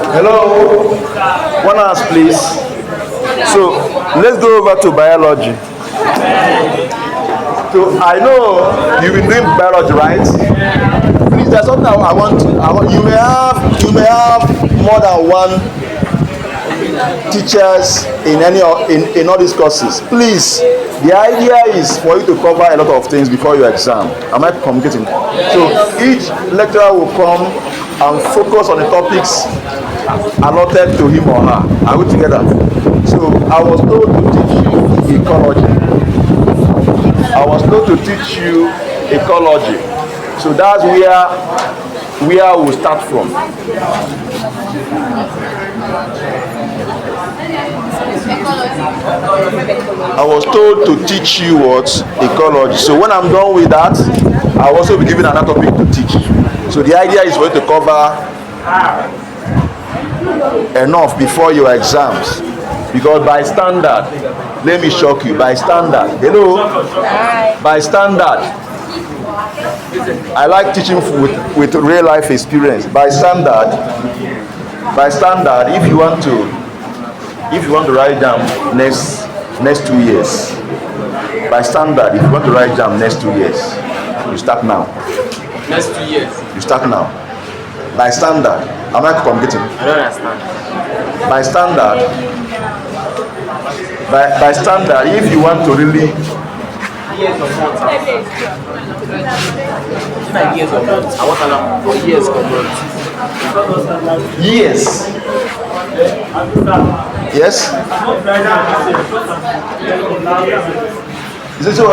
Hello? One house, please. So, let's go over to biology. So, I know you've been doing biology, right? Please, there's something I want. You may have more than one teachers in all these courses. Please, the idea is for you to cover a lot of things before your exam. Am I communicating? So each lecturer will come and focus on the topics allotted to him or her. Are we together? So I was told to teach you ecology. I was told to teach you ecology. So that's where we'll start from. I was told to teach you what? Ecology. So when I'm done with that, I'll also be given another topic to teach. So the idea is for you to cover enough before your exams. Because by standard, let me shock you, by standard, hello? By standard, I like teaching with real life experience. By standard, if you want to write down next 2 years, by standard, if you want to write down next 2 years, you start now. Next 2 years? You start now. By standard, am I communicating? I don't understand. By standard, if you want to really years of months. Like years of months. I want to know for years of months. Years. Yes. Is it so?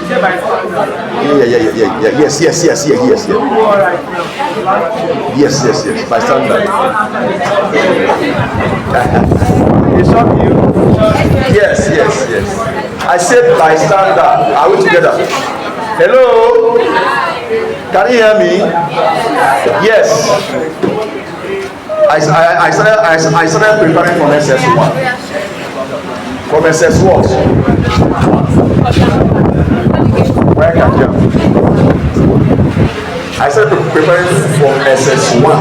Yeah. Yes. By standard. It's not you. Yes. I said by standard. Are we together? Hello? Can you hear me? Yes. I started preparing for SS1. From SS what? Where I can jump. I started preparing for SS1.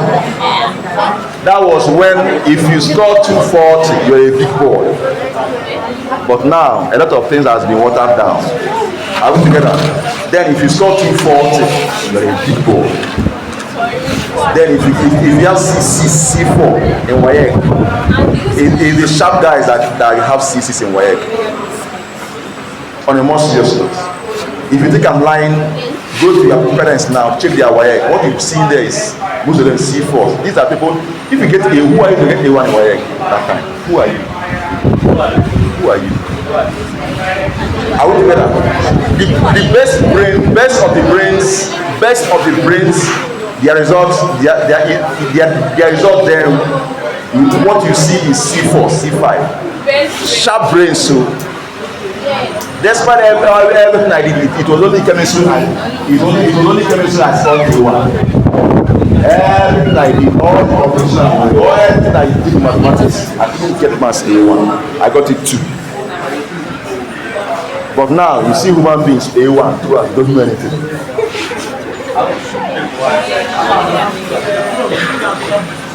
That was when if you score 240, you're a big boy. But now, a lot of things has been watered down. Are we together? Then if you score 240, you're a big boy. Then if you have C4 in WAEC, it's the sharp guys that have CCs in WAEC. On a more serious note, if you think I'm lying, go to your parents now, check their WAEC. What you see there is most of them C4. These are people, if you get A, who are you to get A1 in WAEC that time? Who are you? Are we together? The best of the brains, their results there, what you see is C4, C5. Sharp brains, so despite everything I did, it was only chemistry. It was only chemistry I saw A1. Everything I did, all the operations, everything I did in mathematics, I couldn't get maths A1. I got it 2. But now you see human beings A1, 2, don't do anything.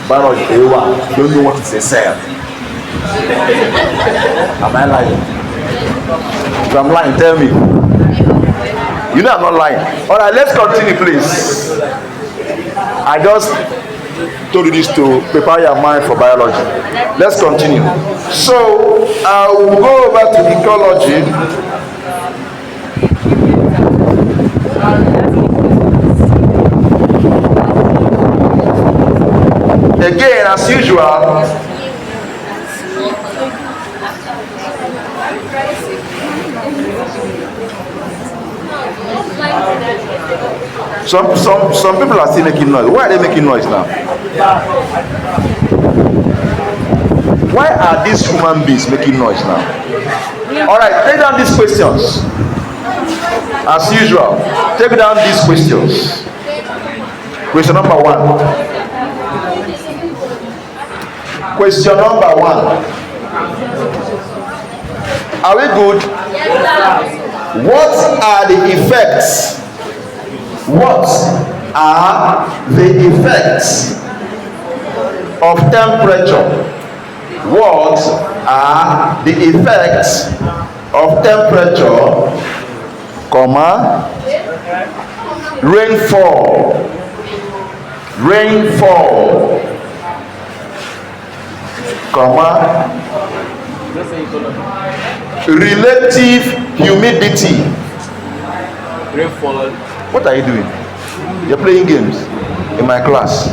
Biology A1, don't know what it's a cell. Am I lying? If I'm lying, tell me. You know I'm not lying. Alright, let's continue, please. I just told you this to prepare your mind for biology. Let's continue. So, we'll go over to ecology. Again, as usual, some people are still making noise. Why are they making noise now? Why are these human beings making noise now? Alright, take down these questions. As usual, take down these questions. Question number 1. Question number 1. Are we good? What are the effects? What are the effects of temperature. What are the effects of temperature, comma, rainfall, comma, relative humidity. Rainfall. What are you doing? You're playing games in my class.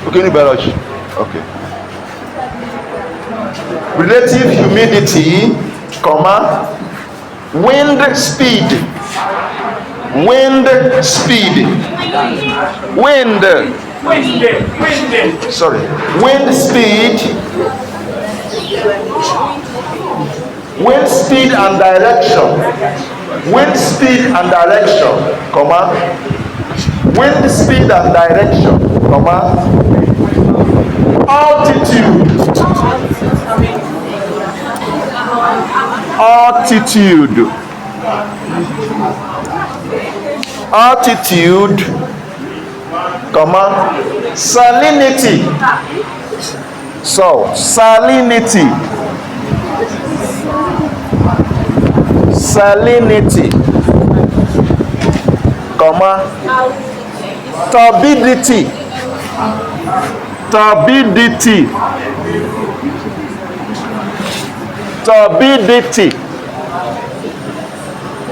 Okay, in biology. Okay. Relative humidity, comma, wind speed, sorry, wind speed and direction, comma, wind speed and direction, comma, altitude, comma, salinity, comma, turbidity,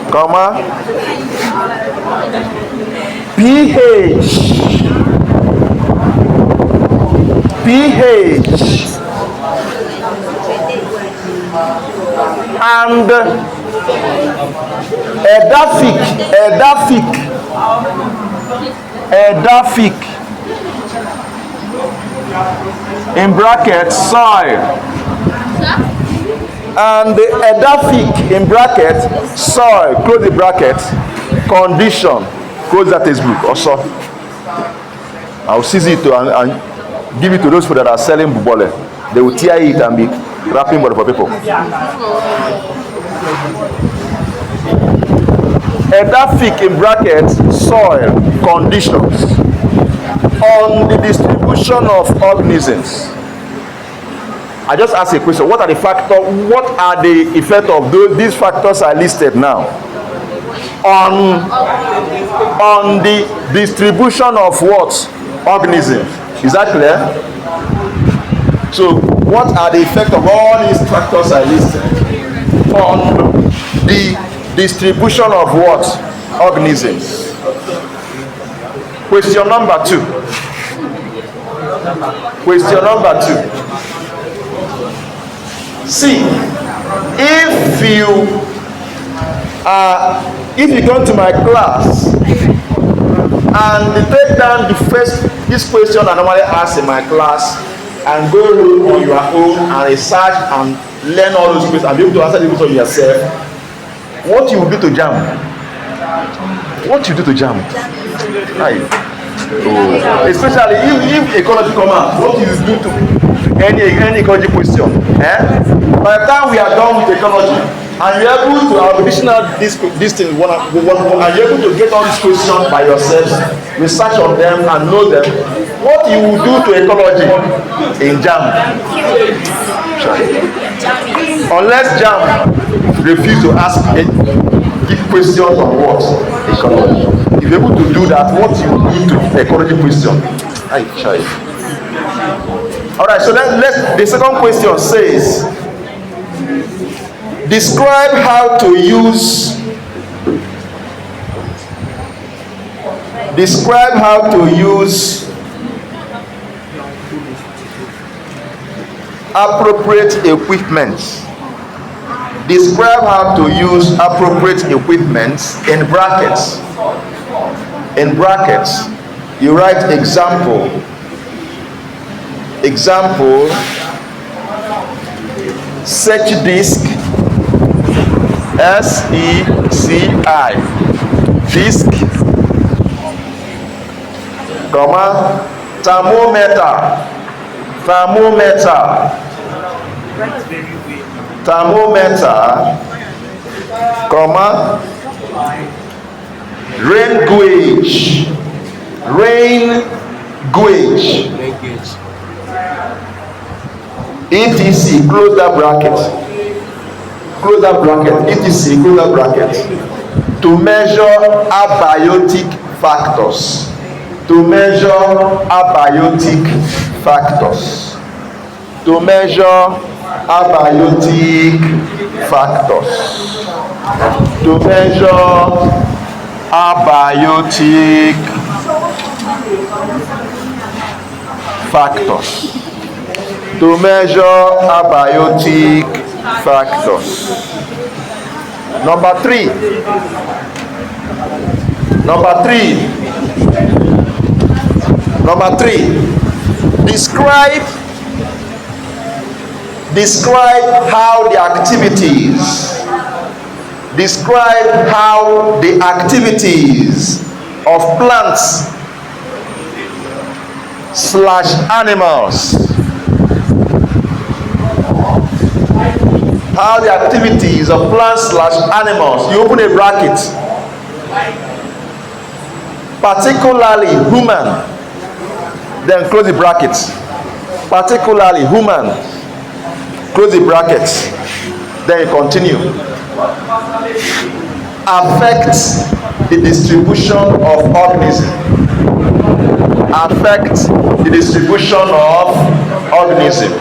comma, pH, and edaphic, in brackets soil, and the edaphic in bracket soil, close the bracket, condition, close that textbook also. I'll seize it and give it to those people that are selling bubole. They will tear it and be wrapping for people. Edaphic in bracket soil, conditions, on the distribution of organisms. I just asked a question. What are the factors? What are the effects of these factors are listed now on the distribution of what organisms? Is that clear? So, what are the effects of all these factors are listed on the distribution of what organisms? Question number 2. Question number 2. See, if you go to my class and take down this question I normally ask in my class and go home on your own and research and learn all those questions and be able to answer the question yourself, what you will do to jam? Right. Oh. Especially if ecology come out, what you do to any ecology question? By the time we are done with ecology and you're able to have additional this thing and you're able to get all these questions by yourself, research on them and know them, what you will do to ecology in jam? Unless jam refuse to ask give questions on what? Ecology. If you're able to do that, what you will do to ecology question? Alright, so then the second question says, describe how to use appropriate equipment. Describe how to use appropriate equipment in brackets. In brackets, you write example, search disk, SECI, disk, comma, thermometer, comma, rain Gauge. Linkage. ETC, close that bracket. Close that bracket. ETC, close that bracket. To measure abiotic factors. To measure abiotic factors. To measure abiotic factors. To measure abiotic factors. To measure abiotic factors. Number three. Describe how the activities of plants / animals. How the activities of plants / animals. You open a bracket. Particularly human. Then close the bracket. Particularly human. Close the bracket. Then you continue. Affect the distribution of organism. Affect the distribution of organism.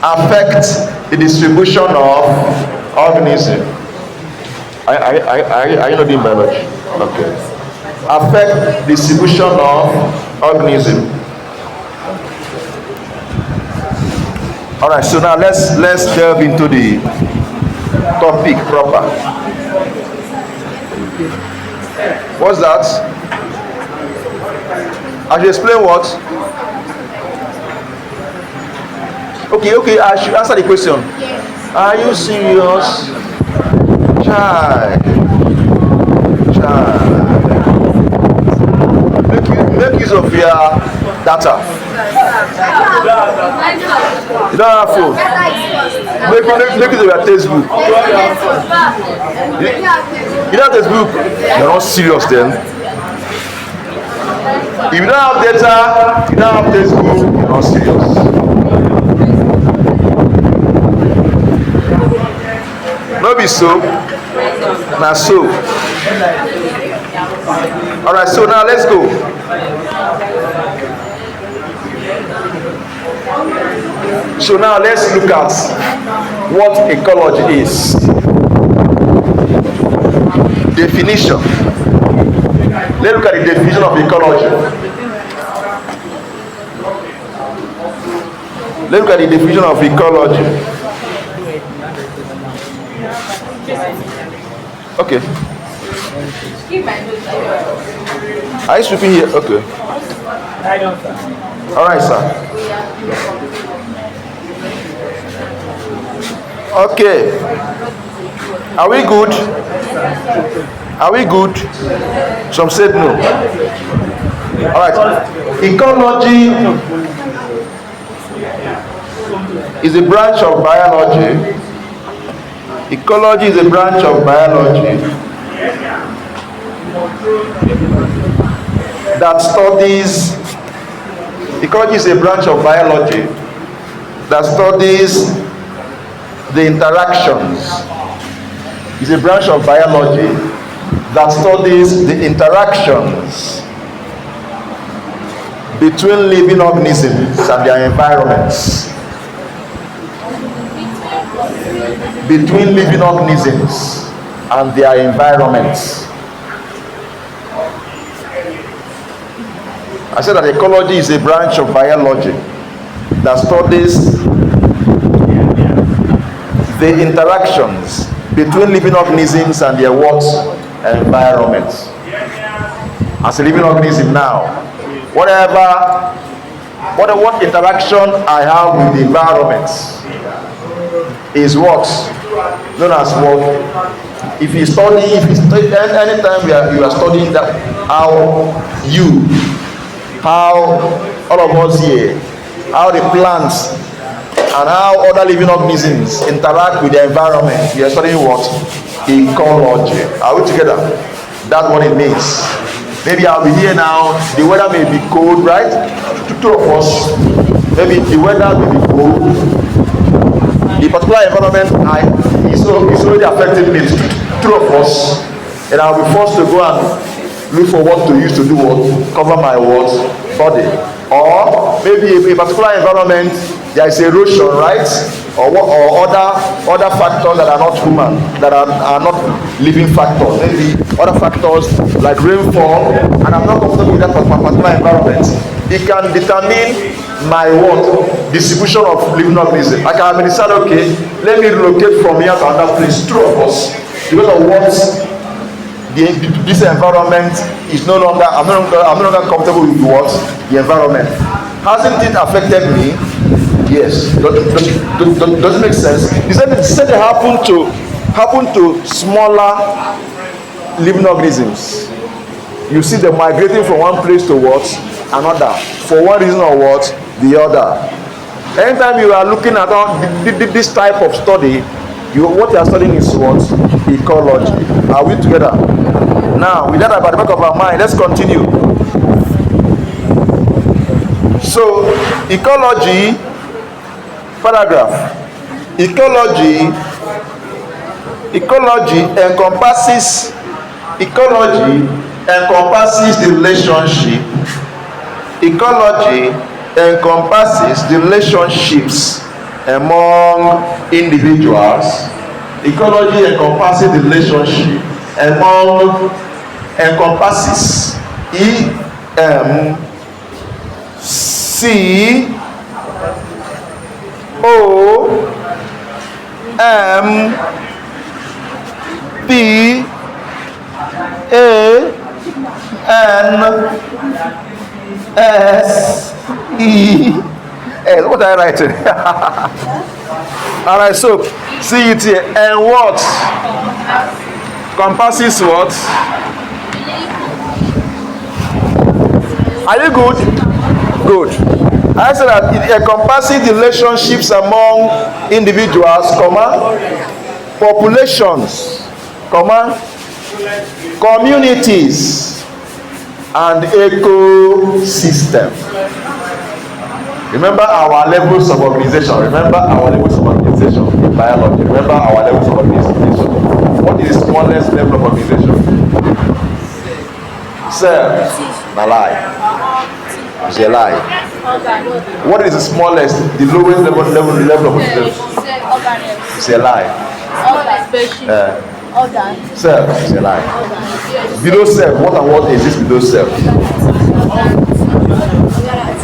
Affect the distribution of organism. Are you not doing biology? Okay. Affect distribution of organism. All right. So now let's delve into the topic proper. What's that? I should explain what? Okay, I should answer the question. Yes. Are you serious? Child. Make use of your data. You don't have phone. Make use of your textbook. You don't have textbook. You're not serious then. If you don't have data, you don't have textbook, you're not serious. No be so. Now so. Alright, so now let's go. So now let's look at what ecology is. Definition. Let's look at the definition of ecology. Let's look at the definition of ecology. Okay. Are you sweeping here? Okay. All right, sir. Okay. Are we good? Are we good? Some said no. All right. Ecology is a branch of biology. Ecology is a branch of biology that studies. Ecology is a branch of biology that studies the interactions. It's a branch of biology that studies the interactions between living organisms and their environments. Between living organisms and their environments. I said that ecology is a branch of biology that studies the interactions between living organisms and their what? Environments. As a living organism now, what interaction I have with the environment is what? Known as what? If you study, anytime you are studying that, how all of us here, how the plants and how other living organisms interact with the environment, we are studying what? Ecology. Are we together? That's what it means. Maybe I'll be here now, the weather may be cold, right? Two of us, maybe the weather may be cold. The particular environment is already affecting me, two of us, and I'll be forced to go and look for what to use to do what, cover my what, body. Or maybe a particular environment, there is erosion, right? Or other factors that are not human, that are not living factors. Maybe other factors like rainfall, and I'm not comfortable with that particular environment. It can determine my what distribution of living organisms. I can decide, okay, let me relocate from here to another place. Two of us, because of what this environment is no longer. I'm no longer comfortable with what the environment. Hasn't it affected me? Yes. Does it make sense? He said it happened to smaller living organisms. You see them migrating from one place to what another, for one reason or what the other. Anytime you are looking at this type of study, what you are studying is what? Ecology. Are we together? Now, with that at the back of our mind, let's continue. So, ecology, paragraph. Ecology encompasses the relationship. Ecology encompasses the relationships among individuals. Ecology encompasses the relationship encompasses what are I writing? All right, so see it here. And what compasses what? Are you good? Good. I said that it encompasses the relationships among individuals, populations, communities, and ecosystem. Remember our levels of organization. Remember our levels of organization in biology. Remember our levels of organization. What is the smallest level of organization? Cell. A lie. It's a lie. What is the smallest, the lowest level of organization? It's a lie. Cell. It's a lie. Below cell. What and what exists below cell?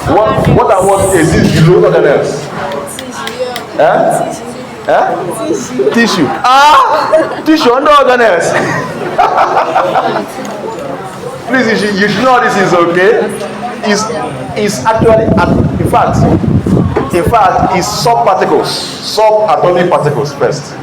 What and what exists below organelles? Tissue. Tissue under organelles. Please, you should know this is okay. Is actually, in fact, is subatomic particles first.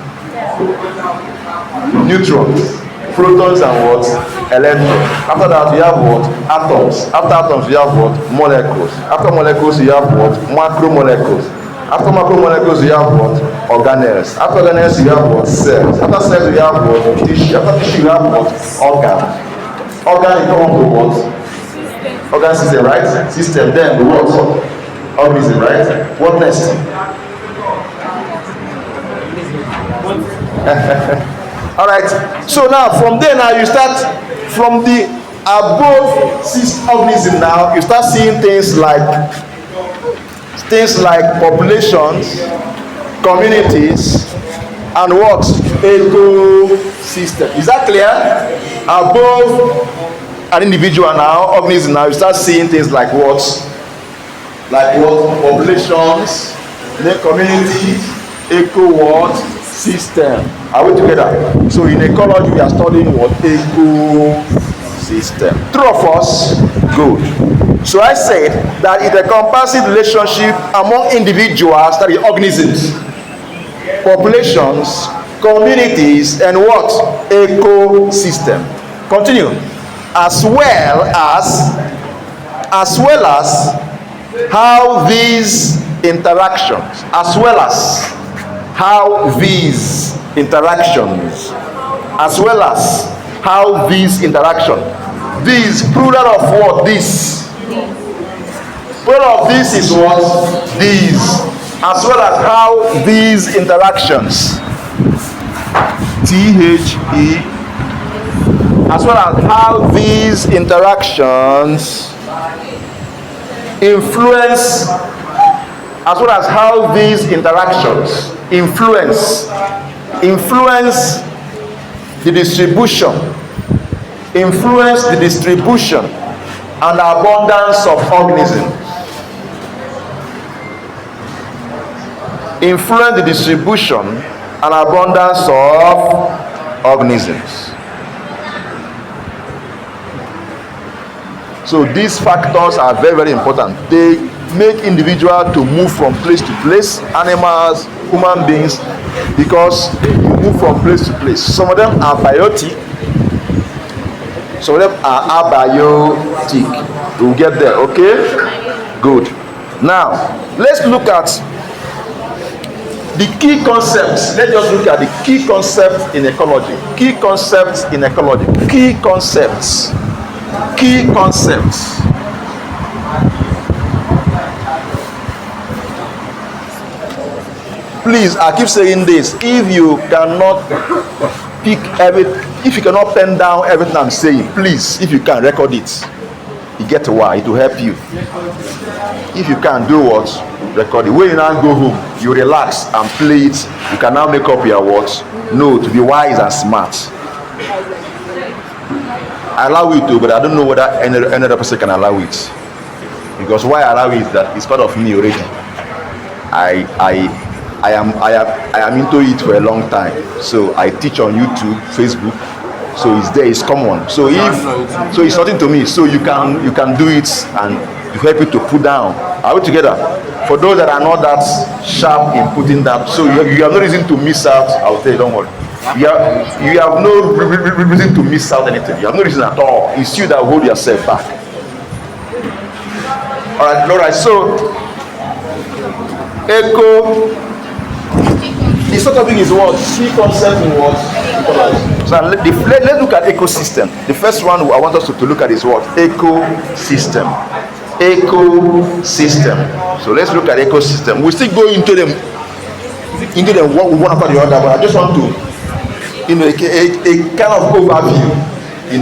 Neutrons, protons, and what? Electrons. After that, you have what? Atoms. After atoms, you have what? Molecules. After molecules, you have what? Macromolecules. After macromolecules, you have what? Organelles. After organelles, you have what? Cells. After cells, you have what? Tissue. After tissue, you have what? Organ. Organ is common to what? Organ system, right? System. Then the what? Organism, right? What next? All right. So now, from there, now you start from the above organism. Now you start seeing things like populations, communities, and what? Ecosystem. Is that clear? Above an individual now, organism now, you start seeing things like what? Populations, communities, system. Are we together? So in ecology, we are studying what? Ecosystem. True of us? Good. So I said that it encompasses relationship among individuals, that is organisms, populations, communities, and what? Ecosystem. Continue. As well as how these interactions, These, plural of what? This. Plural of this is what? These. As well as how these interactions, T-H-E, as well as how these interactions influence, as well as how these interactions influence the distribution and abundance of organisms. Influence the distribution and abundance of organisms. So these factors are very, very important. They make individuals to move from place to place, animals, human beings, because you move from place to place. Some of them are biotic, some of them are abiotic. We'll get there, okay? Good. Now, let's look at the key concepts. Let's just look at the key concepts in ecology. Key concepts in ecology. Key concepts. Key concepts. Please, I keep saying this. If you cannot if you cannot pen down everything I'm saying, please, if you can, record it. You get why? It will help you. If you can, do what? Record it. When you now go home, you relax and play it. You can now make up your words. No, to be wise and smart. I allow it to, but I don't know whether any other person can allow it. Because why I allow it is that it's part of me already. I am into it for a long time. So I teach on YouTube, Facebook. So it's there, it's common. So it's nothing to me. So you can do it and it help you to put down. Are we together? For those that are not that sharp in putting that, so you have no reason to miss out. I'll tell you, don't worry. You have no reason to miss out anything. You have no reason at all. It's you that hold yourself back. All right. So eco. The sort of thing is what? Key concept in what? So let's look at ecosystem. The first one I want us to look at is what? Ecosystem. Ecosystem. So let's look at ecosystem. We still go into them one after the other, but I just want to, a kind of overview,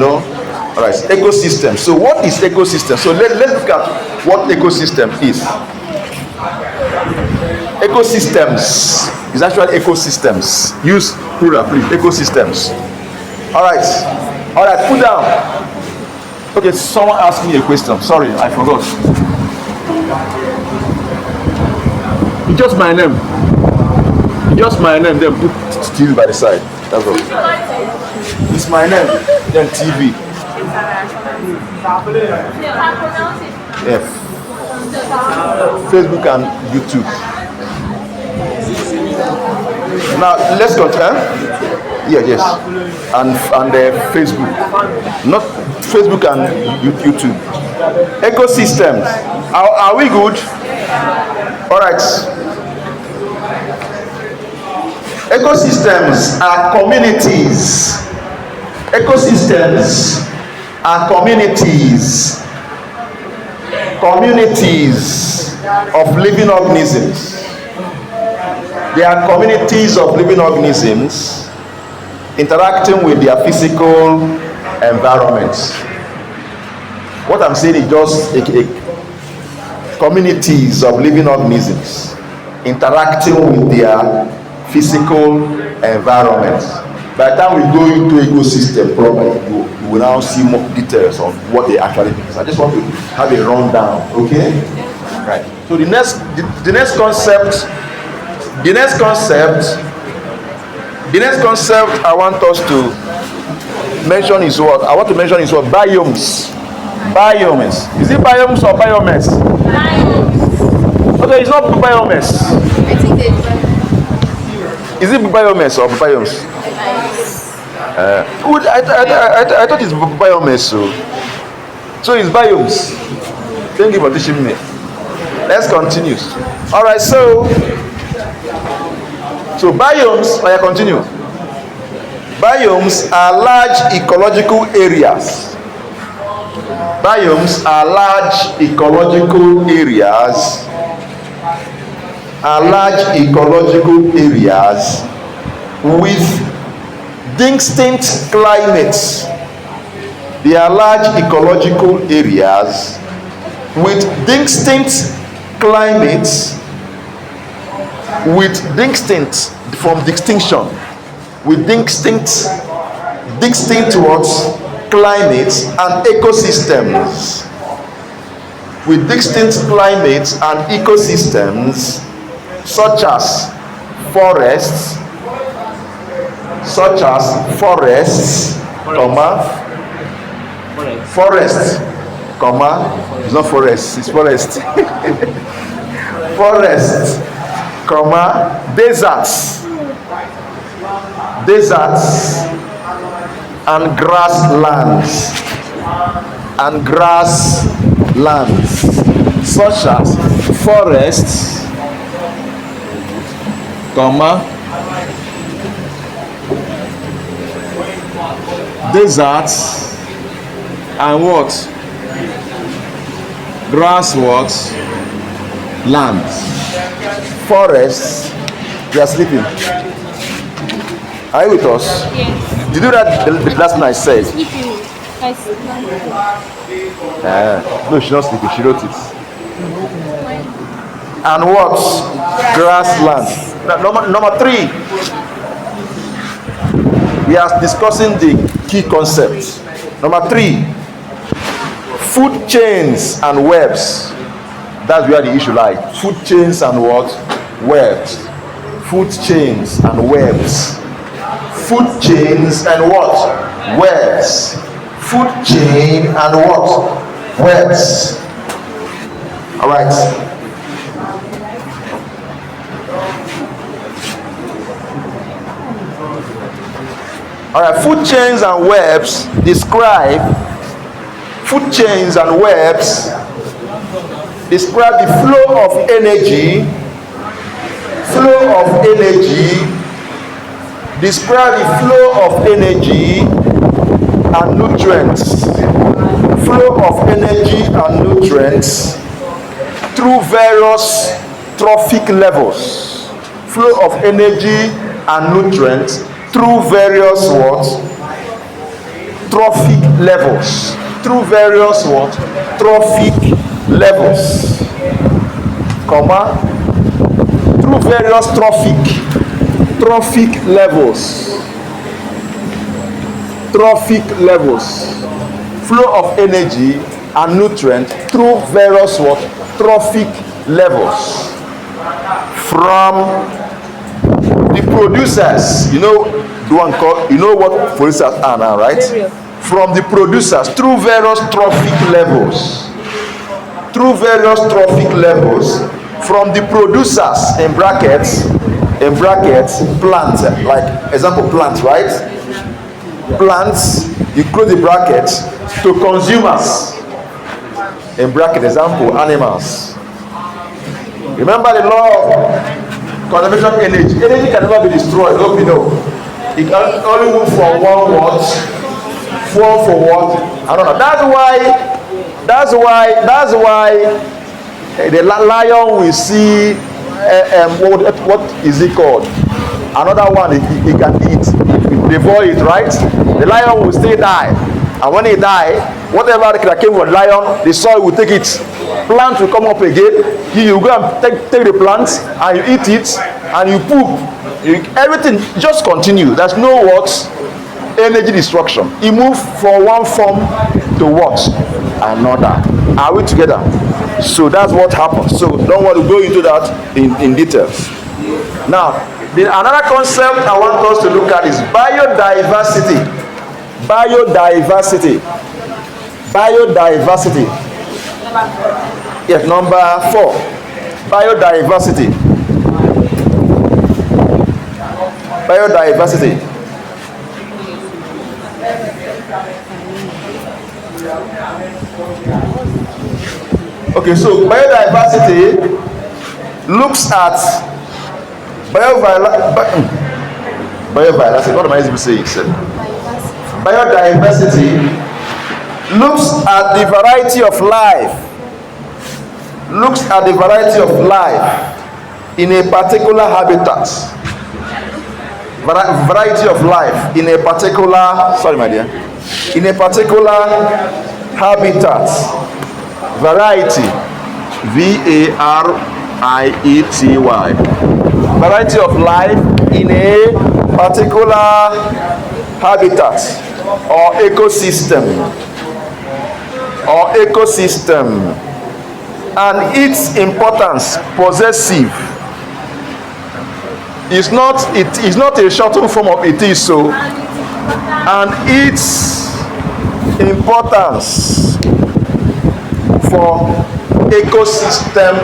All right, ecosystem. So what is ecosystem? So let's look at what ecosystem is. Ecosystems is actually ecosystems. Use plural, please. Ecosystems. All right, put down. Okay, someone asked me a question. Sorry, I forgot. It's just my name. Then put TV by the side. That's all. It's my name, then TV. Yeah. Facebook and YouTube. Now let's continue. Yes. And Facebook, not Facebook and YouTube. Ecosystems. Are we good? All right. Ecosystems are communities. Ecosystems are communities of living organisms. They are communities of living organisms interacting with their physical environments. What I'm saying is just communities of living organisms interacting with their physical environments. By the time we go into ecosystem properly, you will now see more details on what they actually mean. So I just want to have a rundown, okay? Right. So the next concept I want us to mention is what? Biomes. Biomes. Is it biomes or biomes? Biomes. Okay, it's not biomes. I think they. Is it biomes or biomes? I thought it's biomes. So it's biomes. Thank you for teaching me. Let's continue. All right. So biomes. I continue. Biomes are large ecological areas Biomes are large ecological areas. With distinct climates. They are large ecological areas with distinct climates, with distinct from distinction, with distinct what? Climates and ecosystems. With distinct climates and ecosystems such as forests, it's not forest, it's forest. Forests, deserts and grasslands such as forests, deserts and what? Lands. Forests. You are sleeping. Are you with us? Yes. Did you do that the last night I said? Sleeping. No, she's not sleeping. She wrote it. And what? Grasslands. Number 3. We are discussing the key concepts. Number 3. Food chains and webs. That's where the issue lies. Food chains and what? Webs. Food chains and webs. Food chains and what? Webs. Food chain and what? Webs. All right. All right. Food chains and webs describe the flow of energy. Describe the flow of energy and nutrients. Flow of energy and nutrients through various trophic levels. Flow of energy and nutrients through various what? Trophic levels. Through various what? Trophic levels. Through various trophic levels. Flow of energy and nutrient through various what? Trophic levels. From the producers, what producers are now, right? From the producers through various trophic levels. From the producers in brackets plants, like example plants, right? Plants, you close the brackets, to consumers in bracket example animals. Remember the law of conservation of energy. Energy can never be destroyed. Hope you know. It can only move from one what, flow for what. I don't know. That's why the lion will see what is it called? Another one he can eat. Devour it, right? The lion will still die. And when he die, whatever that came from the lion, the soil will take it. Plant will come up again. You go and take the plant and you eat it and you poop. Everything just continue. There's no what? Energy destruction. It moves from one form to what? Another. Are we together? So that's what happens. So don't want to go into that in details. Now, another concept I want us to look at is biodiversity. Yes, number 4. Biodiversity. Okay, so biodiversity looks at biodiversity. What am I even saying? Biodiversity looks at the variety of life, in a particular habitat. Variety of life in a particular, sorry my dear, in a particular habitat. Variety, variety, variety of life in a particular habitat or ecosystem, and its importance, possessive, is not a shortened form of it is so, and its importance for ecosystem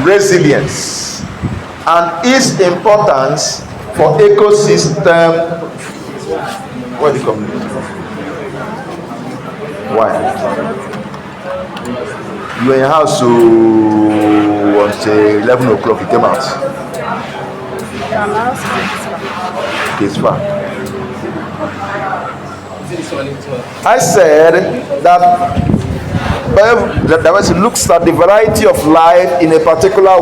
resilience, and its importance for ecosystem, what do you call it? Why? You were in your house, so on say 11 o'clock you came out. Okay, it's far. I said that looks at the variety of life in a particular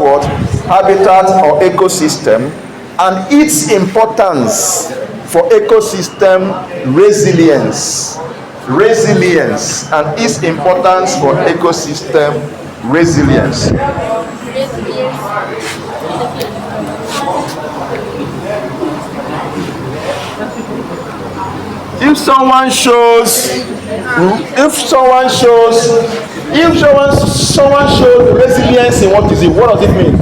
habitat or ecosystem, and its importance for ecosystem resilience, and its importance for ecosystem resilience. If someone shows resilience in what is it? What does it mean?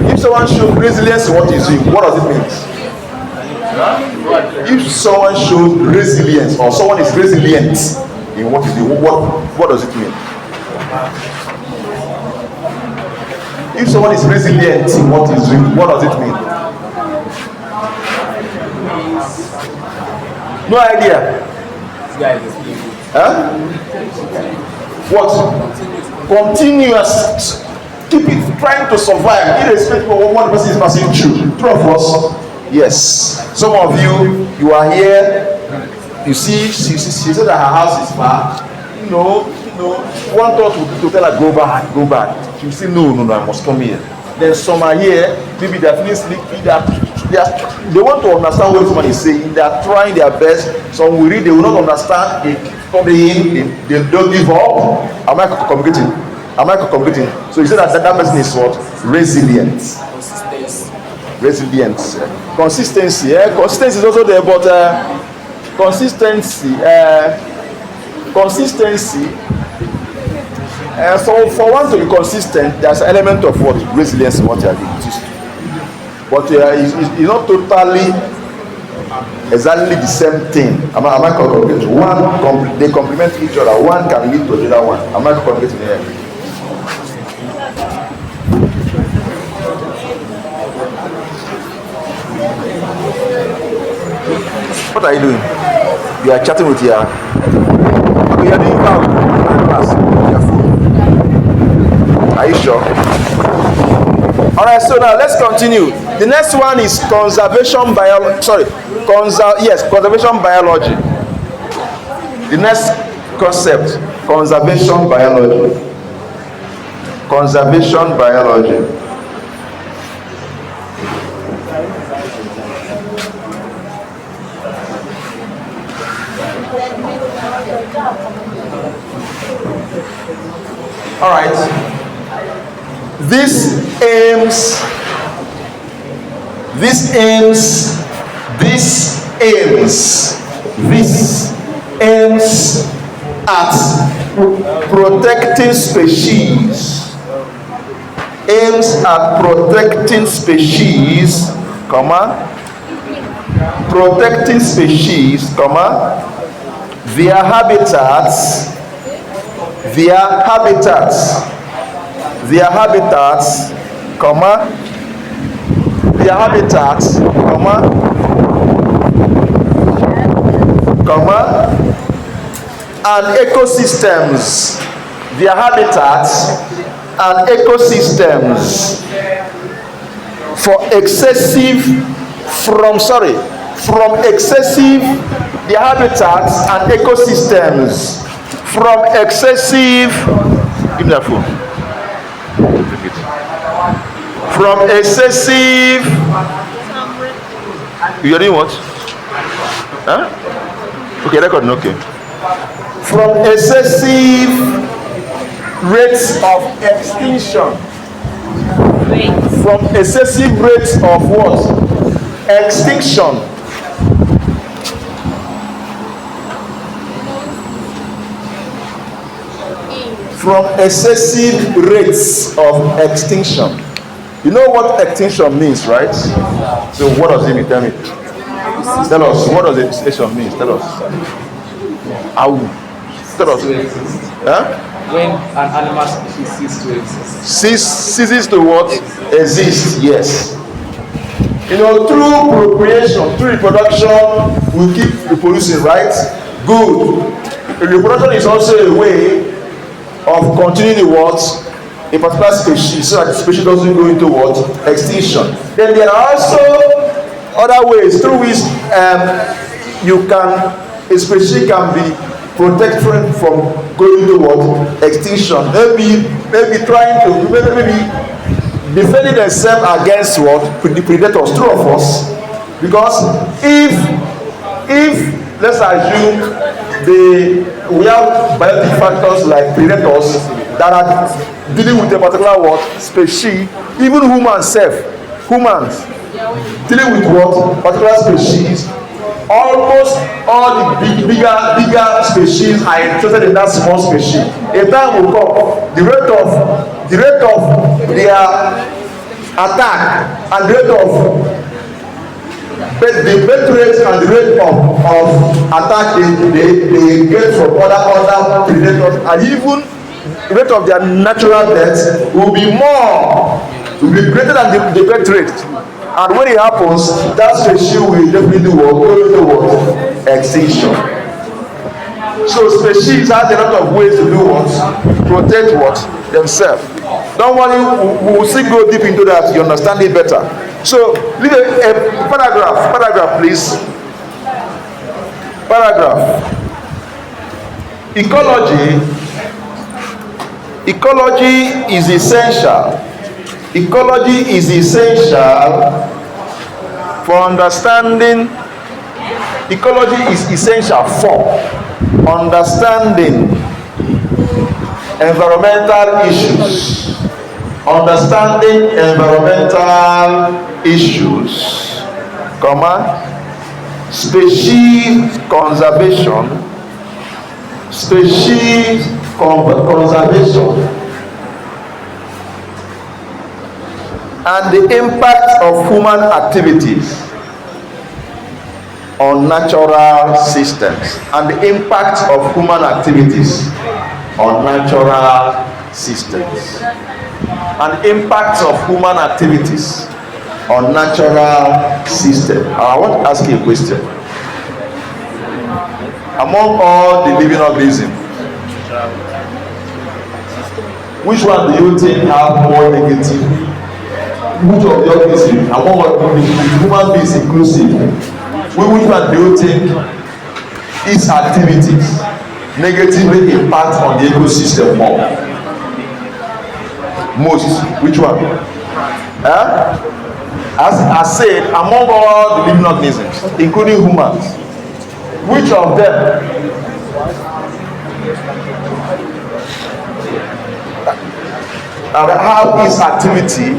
If someone shows resilience in what is it? What does it mean? If someone shows resilience, or someone is resilient in what is it? What does it mean? If someone is resilient in what is it? What does it mean? No idea. Huh? What? Continuous. Keep it trying to survive, irrespective of what the person is passing through. Two of us, yes. Some of you are here. You see, she said that her house is far. No. One thought to tell her go back. She will say no, I must come here. Then some are here. Maybe they are feeling sleepy. They want to understand what someone is saying. They are trying their best. Some will read, they will not understand. They come in, they don't give up. Am I communicating? So you say that person is what? Resilient. Consistency. Consistency is also there, but consistency. For one to be consistent, there's an element of what? Resilience in what you are doing. But it's not totally exactly the same thing. Am I communicating? They complement each other. One can lead to the other one. Am I communicating here? What are you doing? You are chatting with your... Okay, you are doing well. Your phone. Are you sure? Alright, so now let's continue. The next one is conservation biology. Conservation biology. The next concept, conservation biology. Alright. This aims at protecting species. Their habitats, and ecosystems, from excessive, their habitats and ecosystems, from excessive, give me that phone. From excessive, you're doing what? Huh? Okay, record, okay. From excessive rates of extinction. From excessive rates of what? Extinction. From excessive rates of extinction. You know what extinction means, right? So what does it mean? Tell me. Tell us, what does extinction mean? Tell us. How? Tell us. Huh? When an animal species ceases to exist. Ceases to what? Exist, yes. You know, through procreation, through reproduction, we keep reproducing, right? Good. Reproduction is also a way of continuing the what? A particular species, so that the species doesn't go into what? Extinction. Then there are also other ways through which a species can be protected from going into what? Extinction. Maybe trying to, maybe defending themselves against what? The predators, true of us. Because if let's assume we have biotic factors like predators that are dealing with a particular what? Species, even humans dealing with what? Particular species. Almost all the bigger species are interested in that small species. A time will come, the rate of their attack and the rate of the birth rate and the rate of attack they get from other predators, and even the rate of their natural death will be greater than the birth rate. And when it happens, that species will definitely go into what? Extinction. So species has a lot of ways to do what? Protect what? Themselves. Don't worry, we will still go deep into that. You understand it better. So leave a paragraph please. Paragraph. Ecology is essential. Ecology is essential for understanding. Ecology is essential for understanding environmental issues. Understanding environmental issues, species conservation, and the impact of human activities on natural systems. And the impact of human activities on natural systems. And impact of human activities on natural systems. I want to ask you a question. Among all the living organisms, which one do you think have more negative? Which of the organisms, among all the human beings inclusive, which one do you think its activities negatively impact on the ecosystem more? Most. Which one? As I said, among all the living organisms, including humans, which of them have its activity,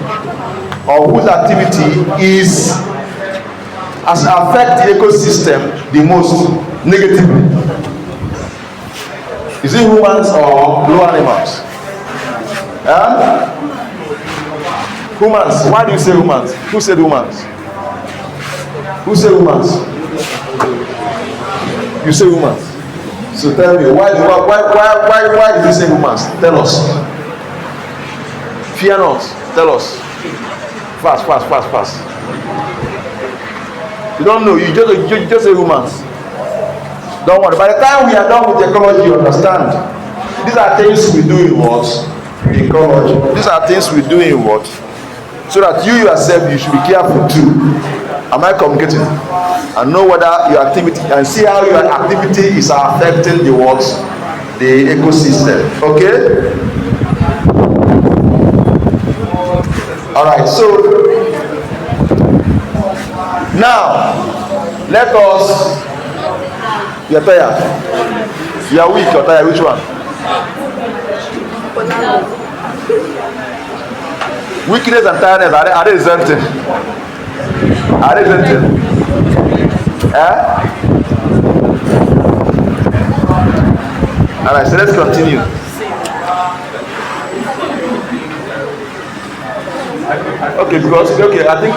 or whose activity has affect the ecosystem the most negatively? Is it humans or lower animals? Humans. Why do you say humans? Who said humans? Who said humans? You say humans. So tell me, why did you say humans? Tell us. Fear not. Tell us. Fast. You don't know. You just say humans. Don't worry. By the time we are done with ecology, you understand. These are things we do in what? Ecology. These are things we do in what? So that you yourself, you should be careful too. Am I communicating? And know whether your activity, and see how your activity is affecting the what? The ecosystem. Okay? Alright, so now let us. You're tired. You're weak, you're tired. Which one? Weakness and tiredness, are they the same thing? Are they the same thing? Alright, so let's continue. Okay, because I think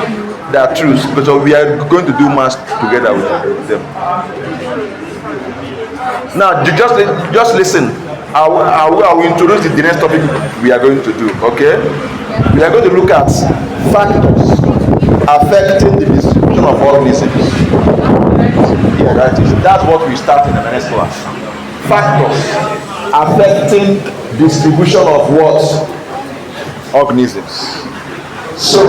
they are truths, but we are going to do math together with them. Now, just listen. I will introduce the next topic we are going to do. Okay, we are going to look at factors affecting the distribution of organisms. Yeah, that's what we start in the next class. Factors affecting distribution of what? Organisms. So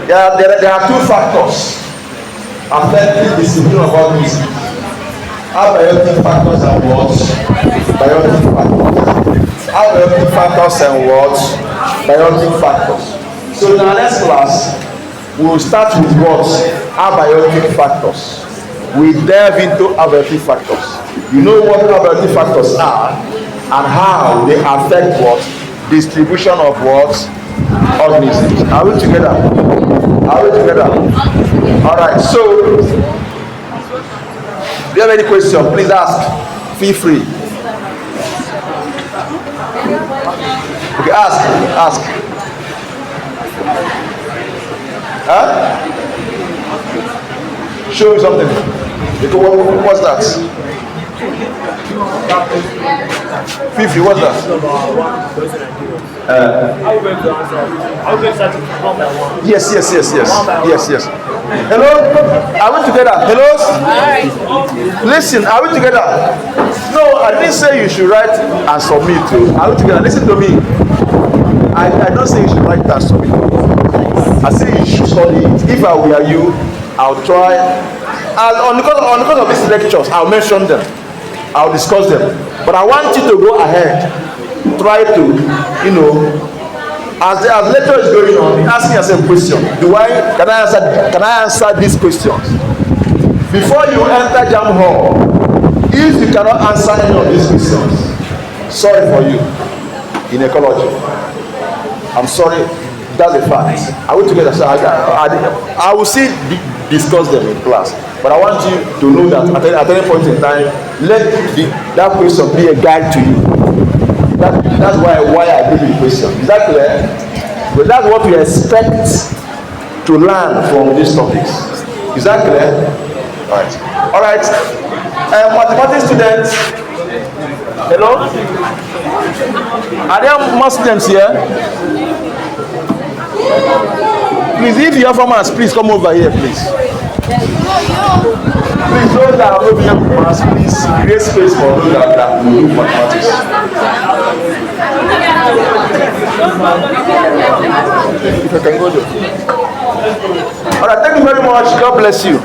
there are two factors affecting distribution of organisms. Abiotic factors and what? Biotic factors. Abiotic factors and what? Biotic factors. So in our next class, we will start with what? Abiotic factors. We delve into abiotic factors. You know what abiotic factors are and how they affect what? Distribution of what? Organisms. Are we together? Are we together? Alright, so if you have any question, please ask. Feel free. Okay, ask. Huh? Show me something. What's that? Fifi, what's that? Yes. Hello? Are we together? Hello? Listen, are we together? No, I didn't say you should write and submit. Are we together? Listen to me. I don't say you should write and submit. I say you should study it. If I were you, I'll try. On the course of these lectures, I'll mention them. I'll discuss them. But I want you to go ahead. Try to, as lecture is going on, ask yourself a question. Can I answer these questions? Before you enter jam hall, if you cannot answer any of these questions, sorry for you in ecology. I'm sorry, that's a fact. I will together, so I will see discuss them in class. But I want you to know that at any point in time, let that question be a guide to you. That's why I give you the question. Is that clear? But that's what we expect to learn from these topics. Is that clear? All right. Mathematics students. Hello? Are there more students here? Please, if you have formats, please come over here, please. Please, those that are not here with us, please create space for those that will do mathematics. If I can go there. All right, thank you very much. God bless you.